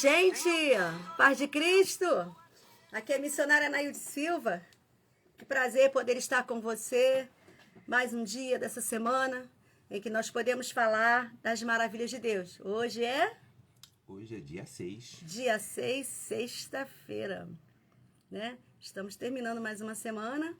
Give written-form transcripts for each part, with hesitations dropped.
gente! Paz de Cristo! Aqui é a missionária Nailde Silva. Que prazer poder estar com você mais um dia dessa semana em que nós podemos falar das maravilhas de Deus. Hoje é dia 6. Dia 6, sexta-feira, né? Estamos terminando mais uma semana.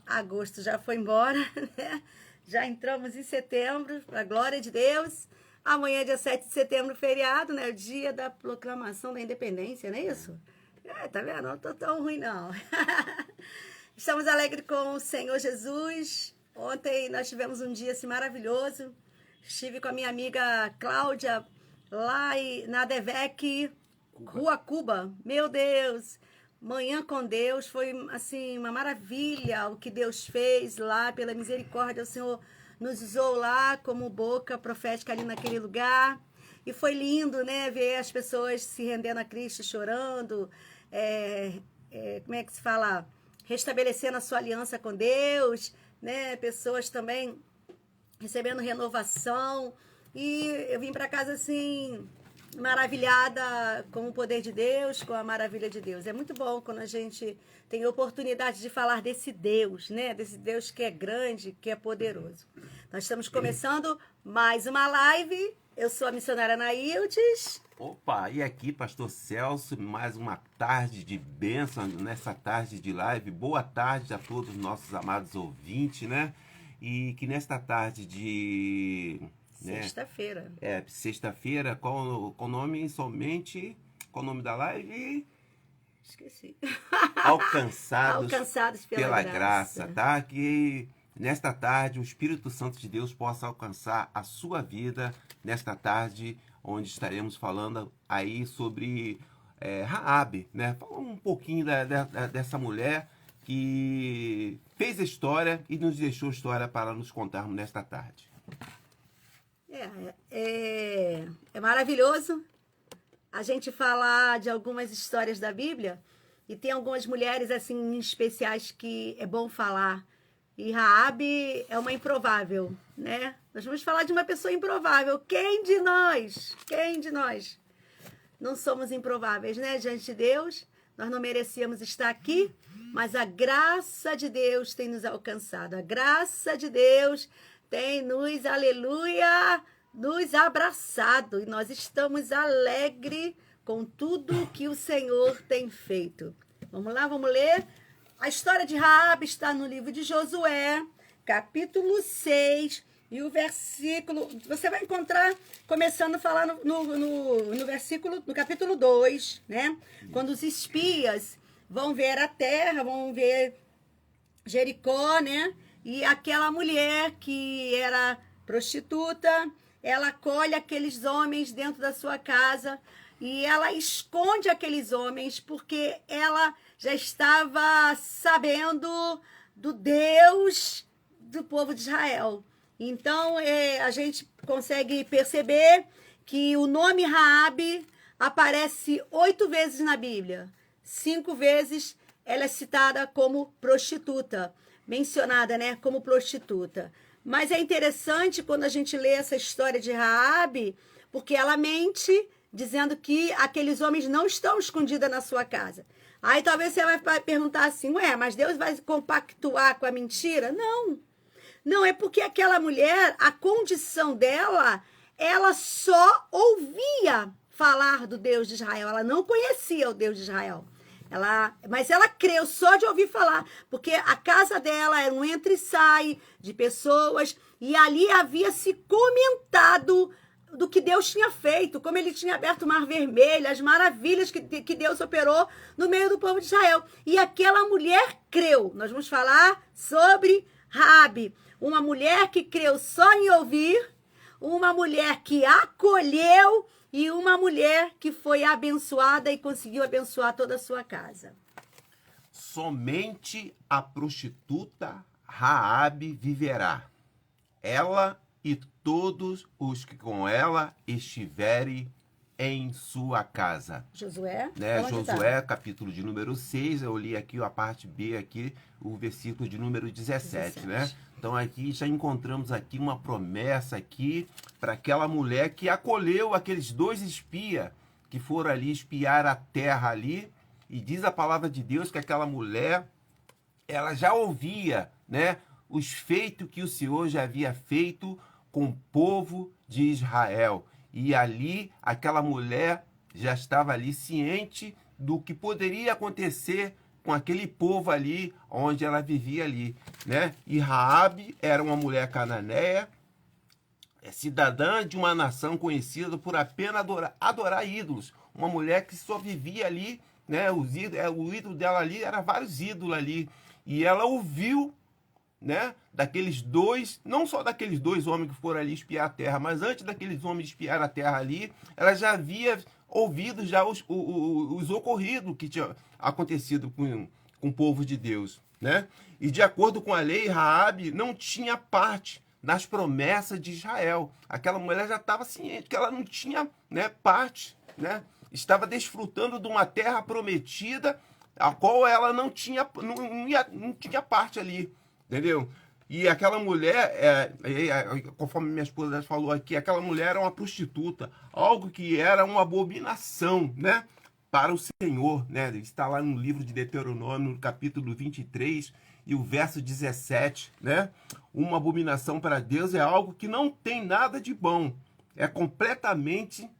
Agosto já foi embora, né? Já entramos em setembro, para a glória de Deus. Amanhã, dia 7 de setembro, feriado, né? O dia da proclamação da independência, não é isso? Tá vendo? Não tô tão ruim, não. Estamos alegres com o Senhor Jesus. Ontem nós tivemos um dia assim, maravilhoso. Estive com a minha amiga Cláudia, lá na Devec, Rua Cuba. Meu Deus! Manhã com Deus, foi assim uma maravilha o que Deus fez lá, pela misericórdia. O Senhor nos usou lá como boca profética ali naquele lugar. E foi lindo, né, ver as pessoas se rendendo a Cristo, chorando, como é que se fala? Restabelecendo a sua aliança com Deus, né? Pessoas também recebendo renovação. E eu vim para casa assim, maravilhada com o poder de Deus, com a maravilha de Deus. É muito bom quando a gente tem a oportunidade de falar desse Deus, né? Desse Deus que é grande, que é poderoso. Nós estamos começando mais uma live. Eu sou a missionária Naildes. Opa, e aqui, pastor Celso, mais uma tarde de bênção, nessa tarde de live. Boa tarde a todos os nossos amados ouvintes, né? E que nesta tarde de... Sexta-feira. Sexta-feira, qual o nome somente? Qual o nome da live? Esqueci. Alcançados pela graça, tá? Que nesta tarde o Espírito Santo de Deus possa alcançar a sua vida nesta tarde, onde estaremos falando aí sobre Raabe, né? Falar um pouquinho dessa mulher que fez a história e nos deixou a história para nos contarmos nesta tarde. É maravilhoso a gente falar de algumas histórias da Bíblia e tem algumas mulheres assim especiais que é bom falar. E Raabe é uma improvável, né? Nós vamos falar de uma pessoa improvável. Quem de nós não somos improváveis, né? Diante de Deus, nós não merecíamos estar aqui, mas a graça de Deus tem nos alcançado. A graça de Deus tem nos, aleluia, nos abraçado. E nós estamos alegres com tudo que o Senhor tem feito. Vamos lá, vamos ler. A história de Raabe está no livro de Josué, capítulo 6, e o versículo... Você vai encontrar, começando a falar no versículo, no capítulo 2, né? Quando os espias vão ver a terra, vão ver Jericó, né? E aquela mulher que era prostituta, ela acolhe aqueles homens dentro da sua casa e ela esconde aqueles homens porque ela já estava sabendo do Deus do povo de Israel. Então, a gente consegue perceber que o nome Raabe aparece 8 vezes na Bíblia. 5 vezes ela é citada como prostituta, mencionada, né, como prostituta. Mas é interessante quando a gente lê essa história de Raabe, porque ela mente dizendo que aqueles homens não estão escondidos na sua casa. Aí talvez você vai perguntar assim, mas Deus vai compactuar com a mentira? Não. Não, é porque aquela mulher, a condição dela, ela só ouvia falar do Deus de Israel. Ela não conhecia o Deus de Israel. Mas ela creu só de ouvir falar, porque a casa dela era um entra e sai de pessoas, e ali havia se comentado do que Deus tinha feito, como ele tinha aberto o Mar Vermelho, as maravilhas que Deus operou no meio do povo de Israel. E aquela mulher creu. Nós vamos falar sobre Raabe, uma mulher que creu só em ouvir, uma mulher que acolheu e uma mulher que foi abençoada e conseguiu abençoar toda a sua casa. Somente a prostituta Raabe viverá, ela e todos os que com ela estiverem em sua casa. Josué? Né? Josué, capítulo de número 6, eu li aqui a parte B, aqui, o versículo de número 17, né? Então aqui já encontramos aqui uma promessa aqui para aquela mulher que acolheu aqueles 2 espias que foram ali espiar a terra ali, e diz a palavra de Deus que aquela mulher, ela já ouvia, né, os feitos que o Senhor já havia feito com o povo de Israel. E ali, aquela mulher já estava ali ciente do que poderia acontecer com aquele povo ali, onde ela vivia ali, né? E Raabe era uma mulher cananeia, cidadã de uma nação conhecida por apenas adorar ídolos. Uma mulher que só vivia ali, né? O ídolo dela ali era vários ídolos ali. E ela ouviu, né, daqueles dois, não só daqueles dois homens que foram ali espiar a terra, mas antes daqueles homens espiar a terra ali, ela já havia ouvido já os ocorridos que tinha acontecido com o povo de Deus, né? E de acordo com a lei, Raabe não tinha parte nas promessas de Israel. Aquela mulher já estava ciente que ela não tinha, né, parte, né? Estava desfrutando de uma terra prometida, a qual ela não tinha parte ali, entendeu? E aquela mulher, conforme minha esposa falou aqui, aquela mulher era uma prostituta, algo que era uma abominação, né, para o Senhor, né? Está lá no livro de Deuteronômio, no capítulo 23 e o verso 17, né? Uma abominação para Deus é algo que não tem nada de bom, é completamente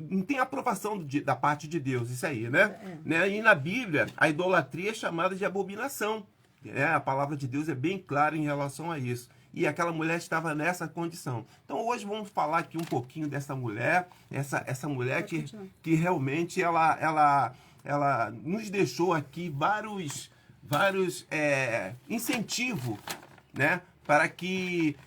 não tem aprovação da parte de Deus, isso aí, né? E na Bíblia, a idolatria é chamada de abominação. A palavra de Deus é bem clara em relação a isso. E aquela mulher estava nessa condição. Então hoje vamos falar aqui um pouquinho dessa mulher, essa mulher que realmente ela nos deixou aqui vários incentivos, né? Para que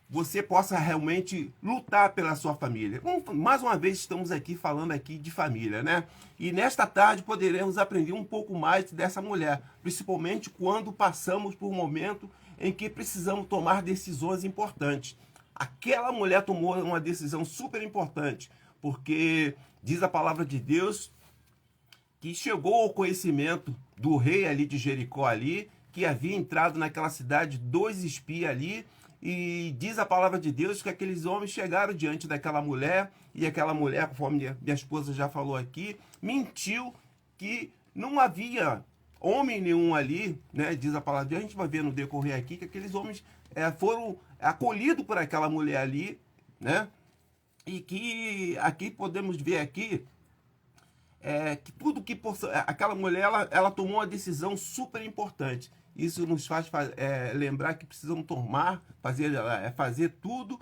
você possa realmente lutar pela sua família. Mais uma vez estamos aqui falando aqui de família, né? E nesta tarde poderemos aprender um pouco mais dessa mulher, principalmente quando passamos por um momento em que precisamos tomar decisões importantes. Aquela mulher tomou uma decisão super importante, porque diz a palavra de Deus que chegou ao conhecimento do rei ali de Jericó ali, que havia entrado naquela cidade 2 espias ali. E diz a palavra de Deus que aqueles homens chegaram diante daquela mulher, e aquela mulher, conforme minha esposa já falou aqui, mentiu que não havia homem nenhum ali, né? Diz a palavra de Deus, a gente vai ver no decorrer aqui, que aqueles homens foram acolhidos por aquela mulher ali, né? E que aqui podemos ver aqui, que tudo que aquela mulher, ela tomou uma decisão super importante. Isso nos faz lembrar que precisamos fazer tudo,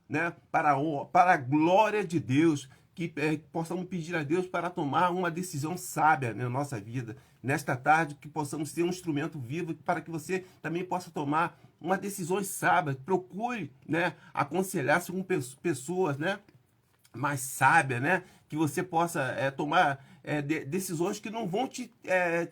né, para a glória de Deus, que possamos pedir a Deus para tomar uma decisão sábia na nossa vida. Nesta tarde, que possamos ser um instrumento vivo para que você também possa tomar uma decisão sábia. Procure, né, aconselhar-se com pessoas, né, mais sábias, né, que você possa tomar decisões que não vão te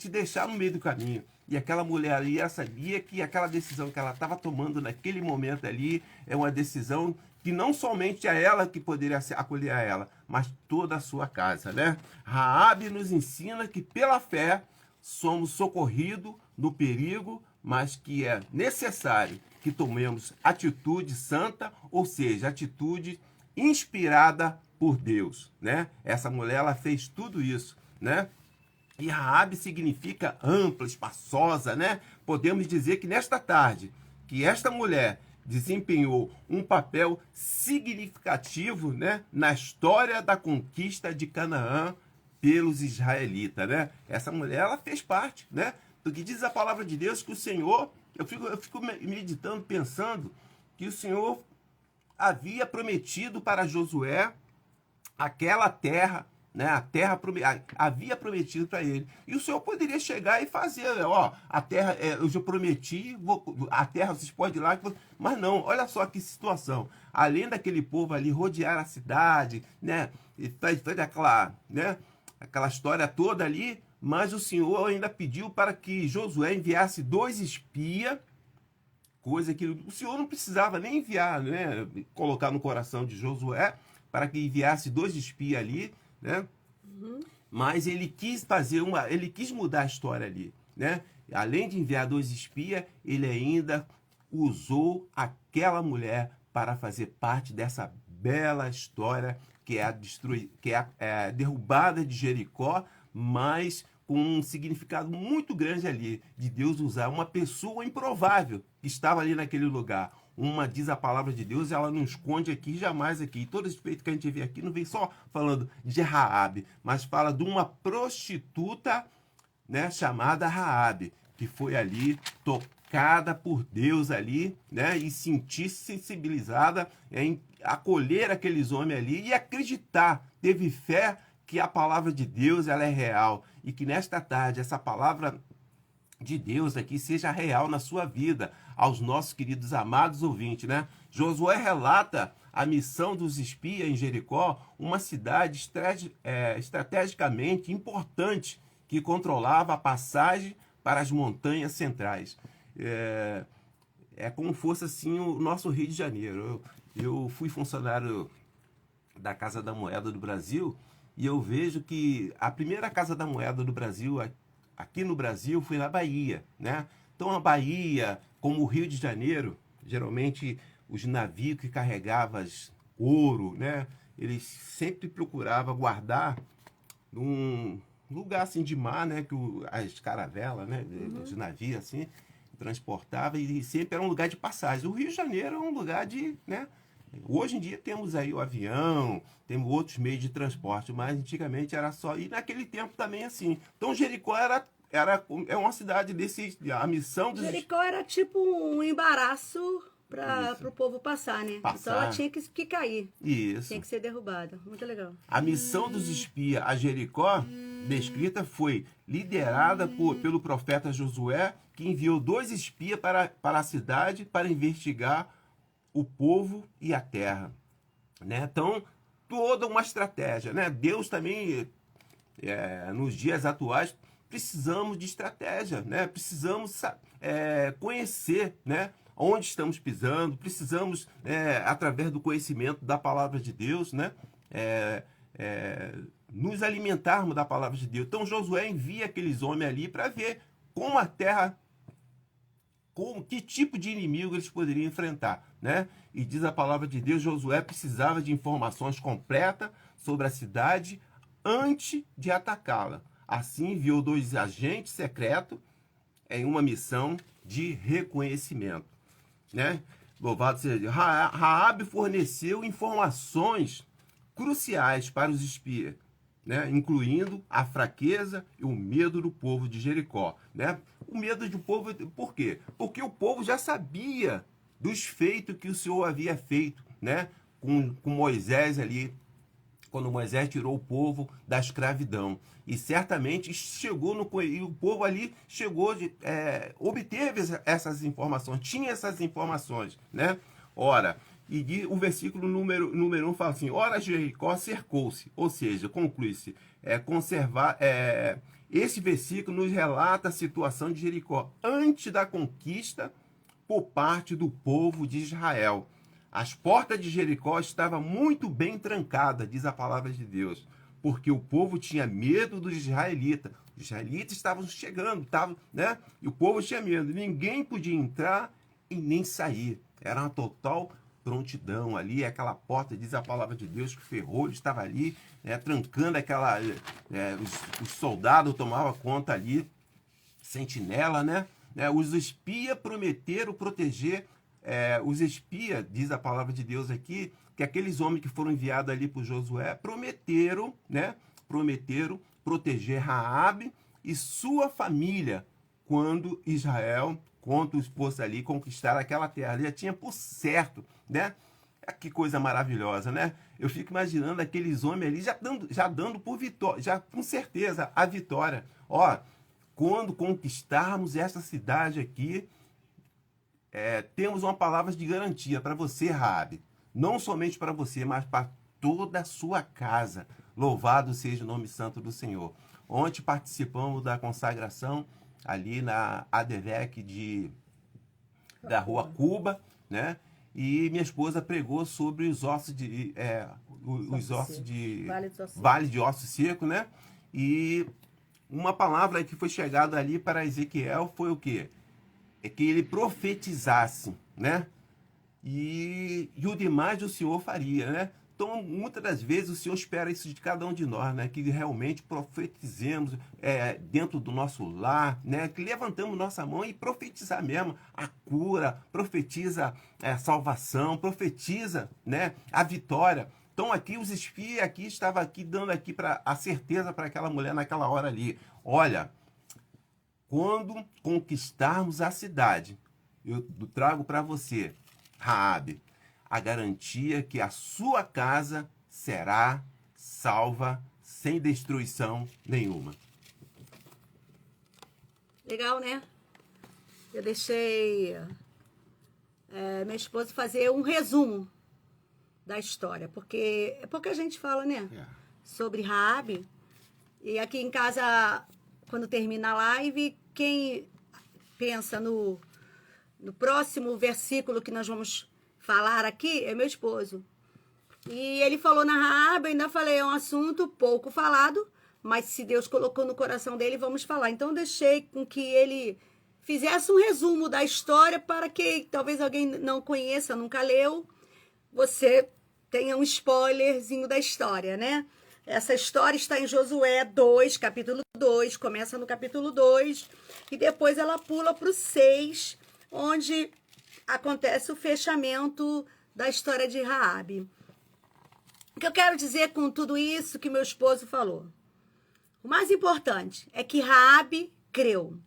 deixar no meio do caminho. E aquela mulher ali, ela sabia que aquela decisão que ela estava tomando naquele momento ali é uma decisão que não somente é ela que poderia acolher a ela, mas toda a sua casa, né? Raabe nos ensina que pela fé somos socorridos no perigo, mas que é necessário que tomemos atitude santa, ou seja, atitude inspirada por Deus, né? Essa mulher, ela fez tudo isso, né? E Raabe significa ampla, espaçosa, né? Podemos dizer que nesta tarde, que esta mulher desempenhou um papel significativo, né, na história da conquista de Canaã pelos israelitas, né? Essa mulher, ela fez parte, né? Porque diz a palavra de Deus que o Senhor, eu fico meditando, pensando que o Senhor havia prometido para Josué aquela terra, né? A terra havia prometido para ele. E o Senhor poderia chegar e fazer, ó, a terra, eu já prometi, a terra vocês podem ir lá. Mas não, olha só que situação. Além daquele povo ali rodear a cidade, né? E fez aquela, né, aquela história toda ali, mas o Senhor ainda pediu para que Josué enviasse 2 espias, coisa que o Senhor não precisava nem enviar, né? Colocar no coração de Josué para que enviasse 2 espias ali, né? Mas ele quis ele quis mudar a história ali, né? Além de enviar 2 espias, ele ainda usou aquela mulher para fazer parte dessa bela história que é a derrubada de Jericó, mas com um significado muito grande ali, de Deus usar uma pessoa improvável que estava ali naquele lugar. Diz a palavra de Deus, ela não esconde aqui, jamais aqui. E todo respeito que a gente vê aqui não vem só falando de Raabe, mas fala de uma prostituta, né, chamada Raabe, que foi ali tocada por Deus ali, né, e sentir-se sensibilizada em acolher aqueles homens ali e acreditar, teve fé que a palavra de Deus ela é real e que nesta tarde essa palavra de Deus aqui seja real na sua vida, aos nossos queridos amados ouvintes, né? Josué relata a missão dos espias em Jericó, uma cidade estrategicamente importante que controlava a passagem para as montanhas centrais. É como fosse assim o nosso Rio de Janeiro. Eu fui funcionário da Casa da Moeda do Brasil e eu vejo que a primeira Casa da Moeda do Brasil aqui no Brasil foi na Bahia, né? Então a Bahia, como o Rio de Janeiro, geralmente os navios que carregavam ouro, né? Eles sempre procuravam guardar num lugar assim de mar, né? Que as caravelas, né? Os navios assim transportavam e sempre era um lugar de passagem. O Rio de Janeiro é um lugar de, né? Hoje em dia temos aí o avião, temos outros meios de transporte, mas antigamente era só. E naquele tempo também assim. Então Jericó é uma cidade a missão dos... Jericó era tipo um embaraço para o povo passar, né? Então ela tinha que cair. Isso. Tinha que ser derrubada. Muito legal. A missão dos espias a Jericó, descrita, foi liderada pelo profeta Josué, que enviou 2 espias para a cidade para investigar o povo e a terra, né? Então, toda uma estratégia, né? Deus também, nos dias atuais, precisamos de estratégia, né? Precisamos conhecer, né? Onde estamos pisando, precisamos, através do conhecimento da palavra de Deus, né? Nos alimentarmos da palavra de Deus. Então, Josué envia aqueles homens ali para ver como a terra, que tipo de inimigo eles poderiam enfrentar, né? E diz a palavra de Deus, Josué precisava de informações completas sobre a cidade antes de atacá-la. Assim, enviou 2 agentes secretos em uma missão de reconhecimento, né? Louvado seja Deus. Raabe forneceu informações cruciais para os espias, né? Incluindo a fraqueza e o medo do povo de Jericó, né? O medo do povo, por quê? Porque o povo já sabia dos feitos que o Senhor havia feito, né? Com Moisés ali, quando Moisés tirou o povo da escravidão. E certamente e o povo ali obteve essas informações, tinha essas informações, né? Ora, o versículo número 1 fala assim, ora Jericó cercou-se, ou seja, conclui-se, esse versículo nos relata a situação de Jericó antes da conquista por parte do povo de Israel. As portas de Jericó estavam muito bem trancadas, diz a palavra de Deus, porque o povo tinha medo dos israelitas. Os israelitas estavam chegando, né? E o povo tinha medo. Ninguém podia entrar e nem sair. Era uma total prontidão ali, aquela porta, diz a palavra de Deus, que o ferrolho estava ali, né, trancando aquela... os soldados tomavam conta ali, sentinela, né? Os espias prometeram proteger... os espias, diz a palavra de Deus aqui, que aqueles homens que foram enviados ali por Josué prometeram, né? Prometeram proteger Raabe e sua família quando fosse ali conquistar aquela terra. Ele já tinha por certo, né? Que coisa maravilhosa, né? Eu fico imaginando aqueles homens ali já dando por vitória, já com certeza a vitória. Ó, quando conquistarmos essa cidade aqui, temos uma palavra de garantia para você, Raabe. Não somente para você, mas para toda a sua casa. Louvado seja o nome santo do Senhor. Ontem participamos da consagração ali na ADVEC da Rua Cuba, né? E minha esposa pregou sobre os ossos de... Vale de Ossos Secos, né? E uma palavra que foi chegada ali para Ezequiel foi o quê? É que ele profetizasse, né? e o demais o Senhor faria, né? Então, muitas das vezes, o Senhor espera isso de cada um de nós, né? Que realmente profetizemos dentro do nosso lar, né? Que levantamos nossa mão e profetizar mesmo a cura, profetiza a salvação, profetiza, né? A vitória. Então, aqui, os espias aqui estavam aqui dando aqui a certeza para aquela mulher naquela hora ali. Olha, quando conquistarmos a cidade, eu trago para você, Raabe, a garantia que a sua casa será salva sem destruição nenhuma. Legal, né? Eu deixei minha esposa fazer um resumo da história, porque é pouca gente fala, né? Sobre Raabe. E aqui em casa, quando termina a live, quem pensa no próximo versículo que nós vamos falar aqui é meu esposo. E ele falou na Raabe, eu ainda falei, é um assunto pouco falado, mas se Deus colocou no coração dele, vamos falar. Então, deixei com que ele fizesse um resumo da história para que talvez alguém não conheça, nunca leu, você tenha um spoilerzinho da história, né? Essa história está em Josué 2, capítulo 2, começa no capítulo 2, e depois ela pula para o 6, onde acontece o fechamento da história de Raabe. O que eu quero dizer com tudo isso que meu esposo falou? O mais importante é que Raabe creu.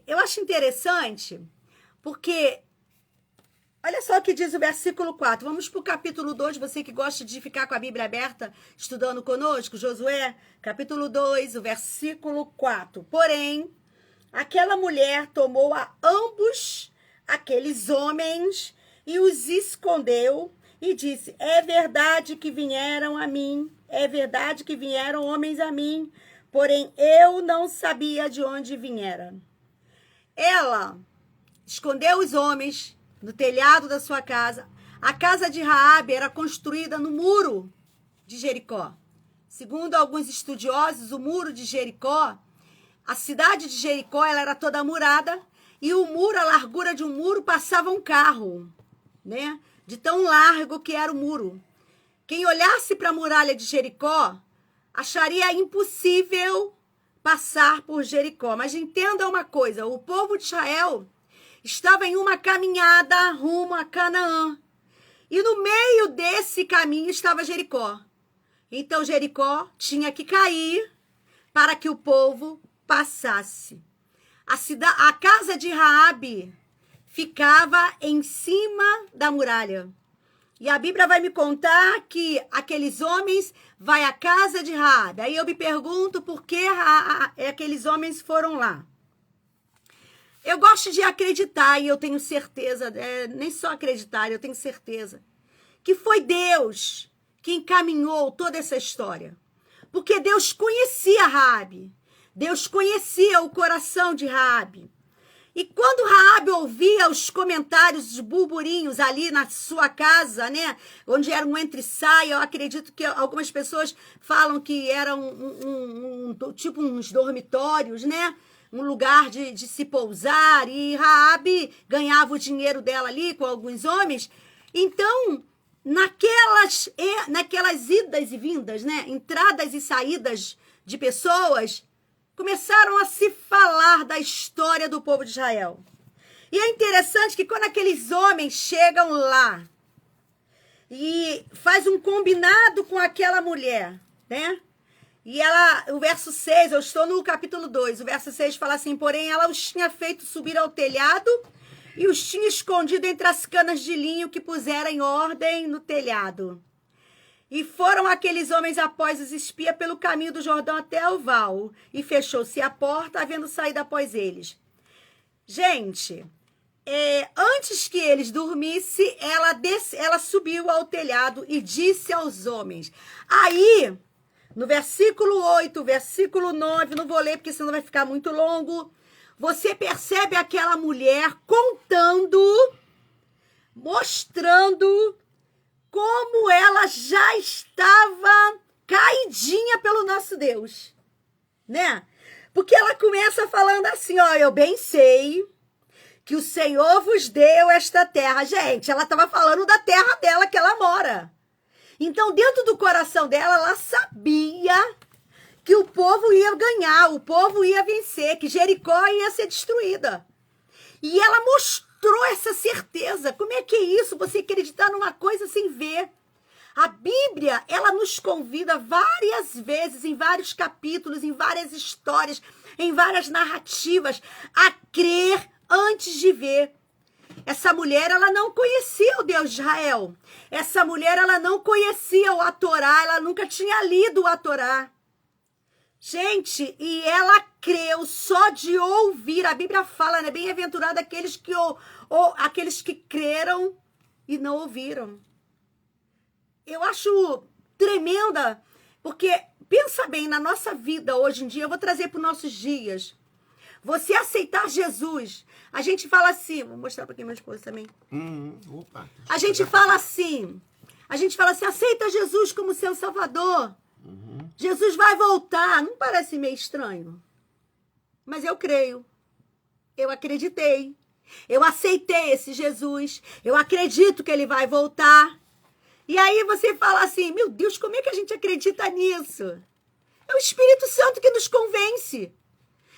Eu acho interessante, porque olha só o que diz o versículo 4. Vamos para o capítulo 2, você que gosta de ficar com a Bíblia aberta, estudando conosco, Josué, capítulo 2, o versículo 4. Porém, aquela mulher tomou a ambos aqueles homens e os escondeu e disse, é verdade que vieram a mim, é verdade que vieram homens a mim, porém eu não sabia de onde vieram. Ela escondeu os homens no telhado da sua casa. A casa de Raabe era construída no muro de Jericó. Segundo alguns estudiosos, o muro de Jericó, a cidade de Jericó, ela era toda murada, e o muro, a largura de um muro, passava um carro, né? De tão largo que era o muro. Quem olhasse para a muralha de Jericó, acharia impossível passar por Jericó. Mas entenda uma coisa, o povo de Israel estava em uma caminhada rumo a Canaã. E no meio desse caminho estava Jericó. Então Jericó tinha que cair para que o povo passasse. A casa de Raabe ficava em cima da muralha. E a Bíblia vai me contar que aqueles homens vai à casa de Raabe. Aí eu me pergunto por que aqueles homens foram lá. Eu gosto de acreditar, e eu tenho certeza, nem só acreditar, eu tenho certeza, que foi Deus que encaminhou toda essa história. Porque Deus conhecia Raabe, Deus conhecia o coração de Raabe. E quando Raabe ouvia os comentários, os burburinhos ali na sua casa, né, onde era um entre-saia, eu acredito que algumas pessoas falam que era tipo uns dormitórios, né, um lugar de se pousar, e Raabe ganhava o dinheiro dela ali com alguns homens. Então, naquelas idas e vindas, né, entradas e saídas de pessoas, começaram a se falar da história do povo de Israel. E é interessante que quando aqueles homens chegam lá e faz um combinado com aquela mulher, né? E o verso 6, eu estou no capítulo 2, o verso 6 fala assim, porém ela os tinha feito subir ao telhado e os tinha escondido entre as canas de linho que pusera em ordem no telhado. E foram aqueles homens após os espias pelo caminho do Jordão até o val, e fechou-se a porta, havendo saído após eles. Gente, antes que eles dormissem, ela subiu ao telhado e disse aos homens. Aí, no versículo 8, versículo 9, não vou ler porque senão vai ficar muito longo, você percebe aquela mulher contando, mostrando como ela já estava caidinha pelo nosso Deus, né? Porque ela começa falando assim, ó, eu bem sei que o Senhor vos deu esta terra. Gente, ela estava falando da terra dela que ela mora. Então, dentro do coração dela, ela sabia que o povo ia ganhar, o povo ia vencer, que Jericó ia ser destruída. E ela mostrou essa certeza. Como é que é isso? Você acreditar numa coisa sem ver. A Bíblia, ela nos convida várias vezes, em vários capítulos, em várias histórias, em várias narrativas, a crer antes de ver. Essa mulher, ela não conhecia o Deus de Israel. Essa mulher, ela não conhecia o Torá, ela nunca tinha lido o Torá. Gente, e ela creu só de ouvir. A Bíblia fala, né? Bem-aventurado aqueles que creram e não ouviram. Eu acho tremenda, porque pensa bem, na nossa vida hoje em dia, eu vou trazer para os nossos dias. Você aceitar Jesus, a gente fala assim, vou mostrar para aqui meu esposo também. Opa. A gente fala assim, aceita Jesus como seu Salvador. Jesus vai voltar. Não parece meio estranho? Mas eu creio. Eu acreditei. Eu aceitei esse Jesus. Eu acredito que ele vai voltar. E aí você fala assim, meu Deus, como é que a gente acredita nisso? É o Espírito Santo que nos convence.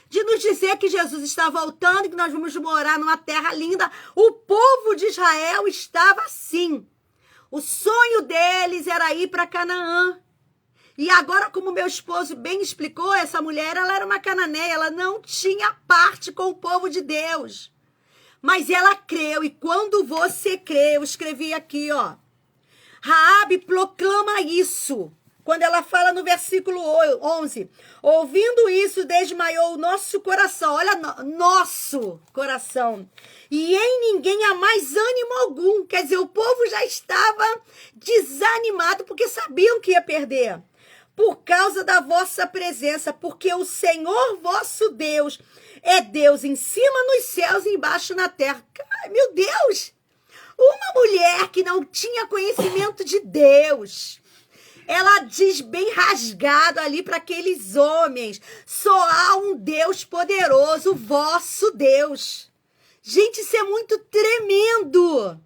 De nos dizer que Jesus está voltando e que nós vamos morar numa terra linda. O povo de Israel estava assim. O sonho deles era ir para Canaã. E agora, como meu esposo bem explicou, essa mulher, ela era uma cananeia, ela não tinha parte com o povo de Deus. Mas ela creu, e quando você crê, eu escrevi aqui, ó. Raabe proclama isso. Quando ela fala no versículo 11, ouvindo isso, desmaiou o nosso coração. Olha, nosso coração. E em ninguém há mais ânimo algum. Quer dizer, o povo já estava desanimado, porque sabiam que ia perder. Por causa da vossa presença, porque o Senhor vosso Deus é Deus em cima nos céus e embaixo na terra. Ai, meu Deus! Uma mulher que não tinha conhecimento de Deus, ela diz bem rasgado ali para aqueles homens, só há um Deus poderoso, vosso Deus. Gente, isso é muito tremendo.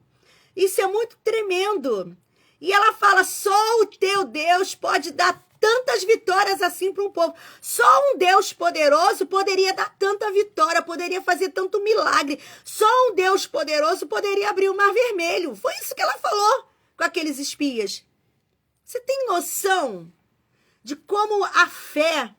Isso é muito tremendo. E ela fala, só o teu Deus pode dar tantas vitórias assim para um povo. Só um Deus poderoso poderia dar tanta vitória, poderia fazer tanto milagre. Só um Deus poderoso poderia abrir o Mar Vermelho. Foi isso que ela falou com aqueles espias. Você tem noção de como a fé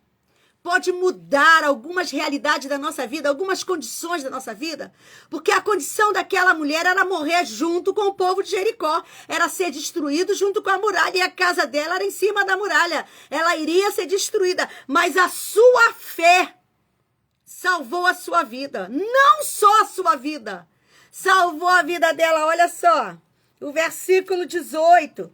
pode mudar algumas realidades da nossa vida, algumas condições da nossa vida? Porque a condição daquela mulher era morrer junto com o povo de Jericó, era ser destruído junto com a muralha, e a casa dela era em cima da muralha. Ela iria ser destruída, mas a sua fé salvou a sua vida. Não só a sua vida, salvou a vida dela. Olha só, o versículo 18.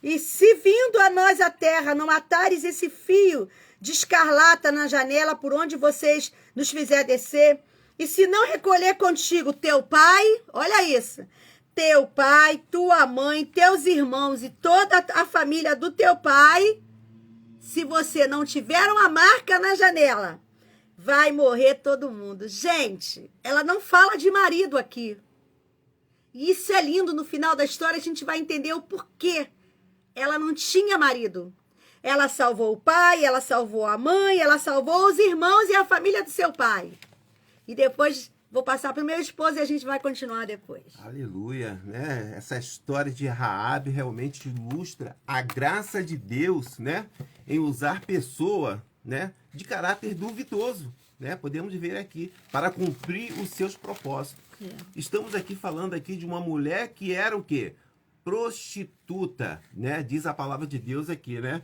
E se vindo a nós a terra, não atares esse fio de escarlata na janela por onde vocês nos fizer descer, e se não recolher contigo teu pai, olha isso, teu pai, tua mãe, teus irmãos e toda a família do teu pai, se você não tiver uma marca na janela, vai morrer todo mundo. Gente, ela não fala de marido aqui. E isso é lindo, no final da história a gente vai entender o porquê. Ela não tinha marido. Ela salvou o pai, ela salvou a mãe, ela salvou os irmãos e a família do seu pai. E depois vou passar para o meu esposo e a gente vai continuar depois. Aleluia, né? Essa história de Raabe realmente ilustra a graça de Deus, né? Em usar pessoa, né? De caráter duvidoso, né? Podemos ver aqui, para cumprir os seus propósitos. Estamos aqui falando aqui de uma mulher que era o quê? Prostituta, né? Diz a palavra de Deus aqui, né?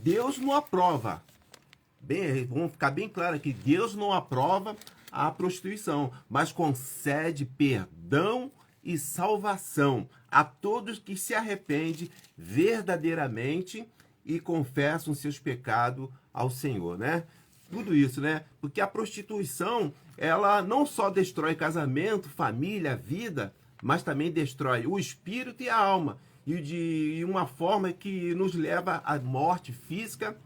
Deus não aprova. Vamos ficar bem claro aqui, Deus não aprova a prostituição, mas concede perdão e salvação a todos que se arrependem verdadeiramente e confessam seus pecados ao Senhor, né? Tudo isso, né? Porque a prostituição, ela não só destrói casamento, família, vida, mas também destrói o espírito e a alma, e de uma forma que nos leva à morte física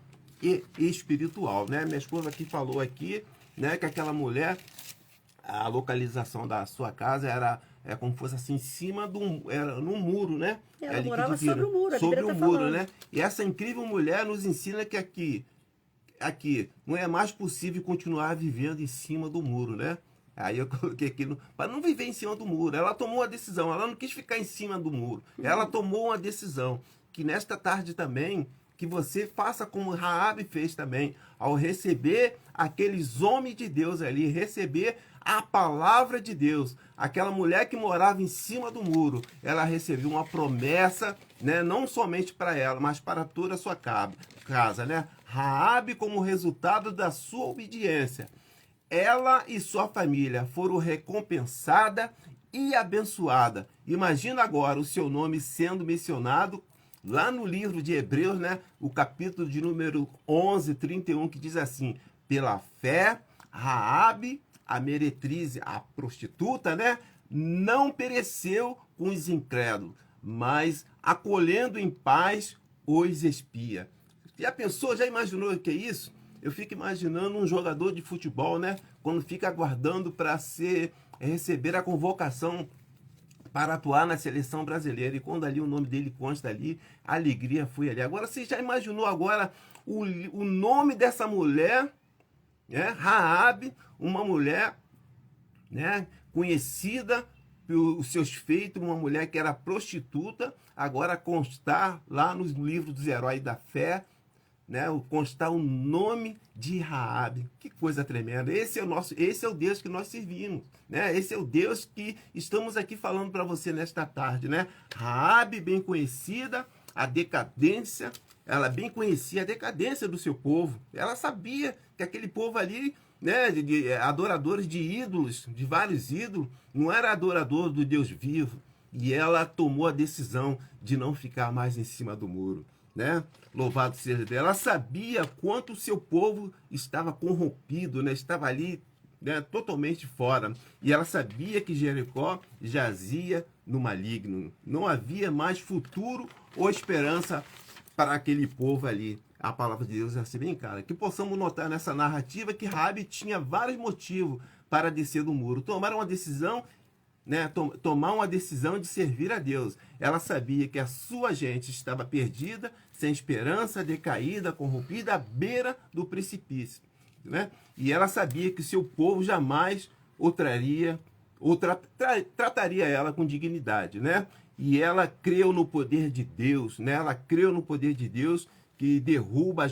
e espiritual, né? Minha esposa aqui falou aqui, né, que aquela mulher, a localização da sua casa era como se fosse assim, em cima era no muro, né? Ela Ali que morava divide, sobre o muro, a sobre Bíblia o tá muro, falando. né? E essa incrível mulher nos ensina que aqui não é mais possível continuar vivendo em cima do muro, né? Aí eu coloquei aqui para não viver em cima do muro. Ela tomou uma decisão, ela não quis ficar em cima do muro. Ela tomou uma decisão que nesta tarde também que você faça como Raabe fez também, ao receber aqueles homens de Deus ali, receber a palavra de Deus. Aquela mulher que morava em cima do muro, ela recebeu uma promessa, né, não somente para ela, mas para toda a sua casa, né? Raabe, como resultado da sua obediência, ela e sua família foram recompensadas e abençoadas. Imagina agora o seu nome sendo mencionado lá no livro de Hebreus, né? O capítulo de número 11, 31, que diz assim: pela fé, Raabe, a meretriz, a prostituta, né? Não pereceu com os incrédulos, mas acolhendo em paz os espia. Já pensou, já imaginou o que é isso? Eu fico imaginando um jogador de futebol, né? Quando fica aguardando para receber a convocação para atuar na seleção brasileira. E quando ali o nome dele consta ali, a alegria foi ali. Agora, você já imaginou agora o nome dessa mulher, né? Raabe, uma mulher, né, conhecida pelos seus feitos, uma mulher que era prostituta, agora constar lá nos livros dos heróis da fé, né, constar o nome de Raabe. Que coisa tremenda. Esse é o Deus que nós servimos, né? Esse é o Deus que estamos aqui falando para você nesta tarde, né? Raabe, bem conhecida, a decadência, ela bem conhecia a decadência do seu povo. Ela sabia que aquele povo ali, né, de adoradores de ídolos, de vários ídolos, não era adorador do Deus vivo. E ela tomou a decisão de não ficar mais em cima do muro, né? Louvado seja Deus. Ela sabia quanto o seu povo estava corrompido, né? Estava ali, né, totalmente fora. E ela sabia que Jericó jazia no maligno. Não havia mais futuro ou esperança para aquele povo ali. A palavra de Deus é assim bem clara. Que possamos notar nessa narrativa que Raabe tinha vários motivos para descer do muro. Tomaram uma decisão, né, tomar uma decisão de servir a Deus. Ela sabia que a sua gente estava perdida, sem esperança, decaída, corrompida, à beira do precipício, né? E ela sabia que seu povo jamais o traria, ou trataria ela com dignidade, né? E ela creu no poder de Deus, né? Ela creu no poder de Deus que derruba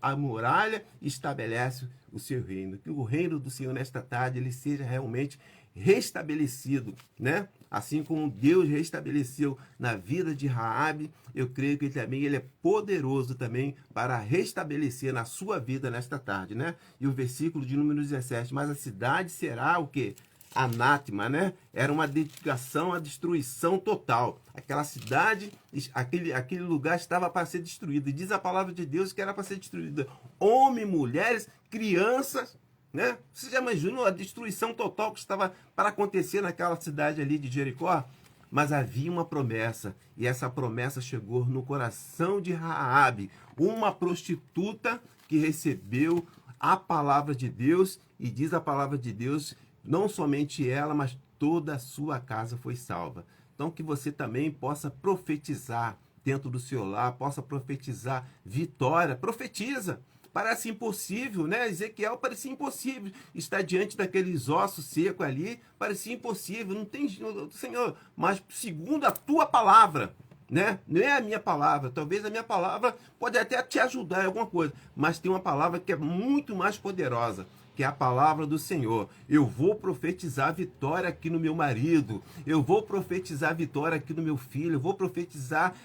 a muralha e estabelece o seu reino. Que o reino do Senhor nesta tarde ele seja realmente restabelecido, né? Assim como Deus restabeleceu na vida de Raabe, eu creio que ele é poderoso também para restabelecer na sua vida nesta tarde, né? E o versículo de número 17, mas a cidade será o quê? Anátema, né? Era uma dedicação à destruição total. Aquela cidade, aquele lugar estava para ser destruído. E diz a palavra de Deus que era para ser destruída. Homens, mulheres, crianças, né? Você já imaginou a destruição total que estava para acontecer naquela cidade ali de Jericó? Mas havia uma promessa, e essa promessa chegou no coração de Raabe, uma prostituta que recebeu a palavra de Deus, e diz a palavra de Deus, não somente ela, mas toda a sua casa foi salva. Então que você também possa profetizar dentro do seu lar, possa profetizar vitória, profetiza. Parece impossível, né? Ezequiel parecia impossível estar diante daqueles ossos secos ali, parecia impossível, não tem, Senhor, mas segundo a tua palavra, né? Não é a minha palavra, talvez a minha palavra pode até te ajudar em alguma coisa, mas tem uma palavra que é muito mais poderosa, que é a palavra do Senhor. Eu vou profetizar vitória aqui no meu marido, eu vou profetizar vitória aqui no meu filho, eu vou profetizar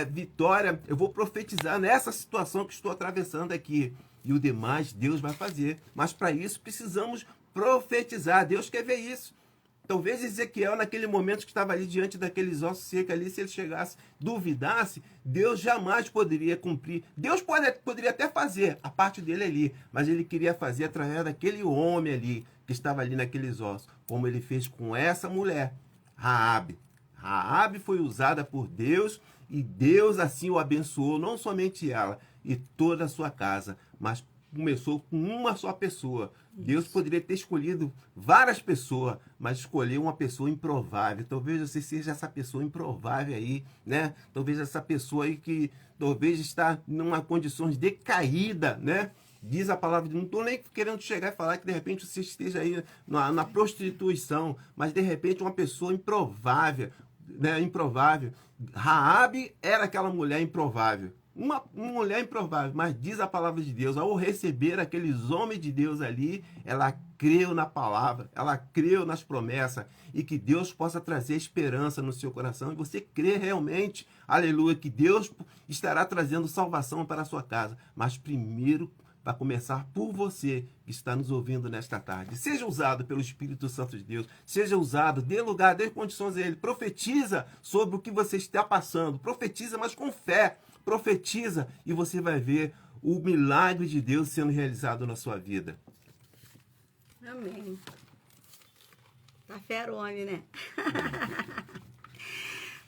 vitória, eu vou profetizar nessa situação que estou atravessando aqui. E o demais Deus vai fazer. Mas para isso precisamos profetizar. Deus quer ver isso. Talvez Ezequiel, naquele momento que estava ali diante daqueles ossos secos ali, se ele chegasse, duvidasse, Deus jamais poderia cumprir. Deus poderia até fazer a parte dele ali, mas ele queria fazer através daquele homem ali, que estava ali naqueles ossos, como ele fez com essa mulher, Raabe. Raabe foi usada por Deus e Deus assim o abençoou, não somente ela e toda a sua casa, mas começou com uma só pessoa. Deus poderia ter escolhido várias pessoas, mas escolheu uma pessoa improvável. Talvez você seja essa pessoa improvável aí, né? Talvez essa pessoa aí que talvez está numa condições decaída, né? Diz a palavra, não estou nem querendo chegar e falar que de repente você esteja aí na prostituição, mas de repente uma pessoa improvável, né? Improvável. Raabe era aquela mulher improvável. Uma mulher improvável, mas diz a palavra de Deus, ao receber aqueles homens de Deus ali, ela creu na palavra, ela creu nas promessas, e que Deus possa trazer esperança no seu coração, e você crê realmente, aleluia, que Deus estará trazendo salvação para a sua casa, mas primeiro vai começar por você que está nos ouvindo nesta tarde. Seja usado pelo Espírito Santo de Deus, seja usado, dê lugar, dê condições a Ele, profetiza sobre o que você está passando, profetiza, mas com fé, profetiza e você vai ver o milagre de Deus sendo realizado na sua vida. Amém. Tá fera o homem, né?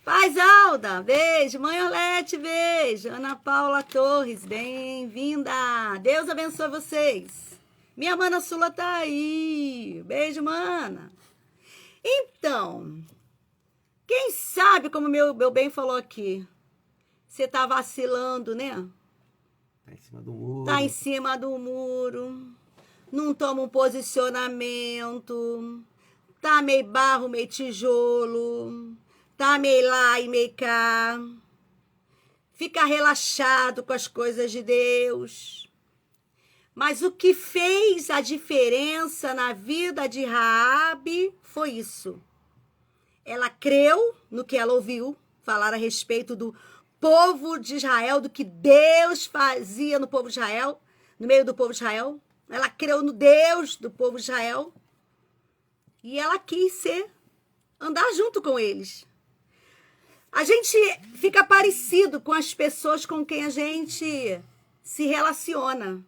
Paz Alda, beijo. Mãe Olete, beijo. Ana Paula Torres, bem-vinda. Deus abençoe vocês. Minha mana Sula tá aí. Beijo, mana. Então, quem sabe, como meu bem falou aqui, você tá vacilando, né? Tá em cima do muro. Tá em cima do muro. Não toma um posicionamento. Tá meio barro, meio tijolo. Tá meio lá e meio cá. Fica relaxado com as coisas de Deus. Mas o que fez a diferença na vida de Raabe foi isso. Ela creu no que ela ouviu falar a respeito do povo de Israel, do que Deus fazia no povo de Israel, no meio do povo de Israel. Ela creu no Deus do povo de Israel. E ela quis andar junto com eles. A gente fica parecido com as pessoas com quem a gente se relaciona.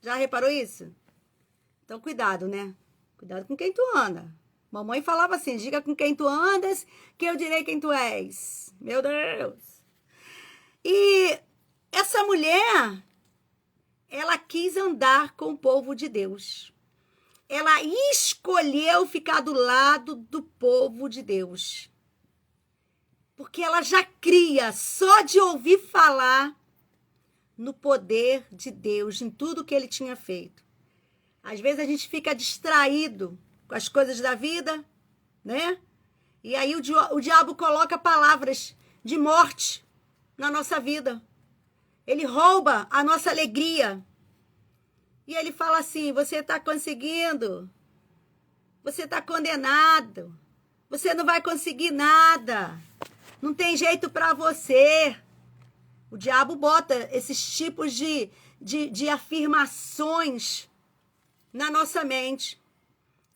Já reparou isso? Então, cuidado, né? Cuidado com quem tu anda. Mamãe falava assim, diga com quem tu andas, que eu direi quem tu és. Meu Deus! E essa mulher, ela quis andar com o povo de Deus. Ela escolheu ficar do lado do povo de Deus. Porque ela já cria, só de ouvir falar no poder de Deus, em tudo que ele tinha feito. Às vezes a gente fica distraído com as coisas da vida, né? E aí o diabo coloca palavras de morte na nossa vida. Ele rouba a nossa alegria. E ele fala assim, você está conseguindo, você está condenado, você não vai conseguir nada, não tem jeito para você. O diabo bota esses tipos de afirmações na nossa mente.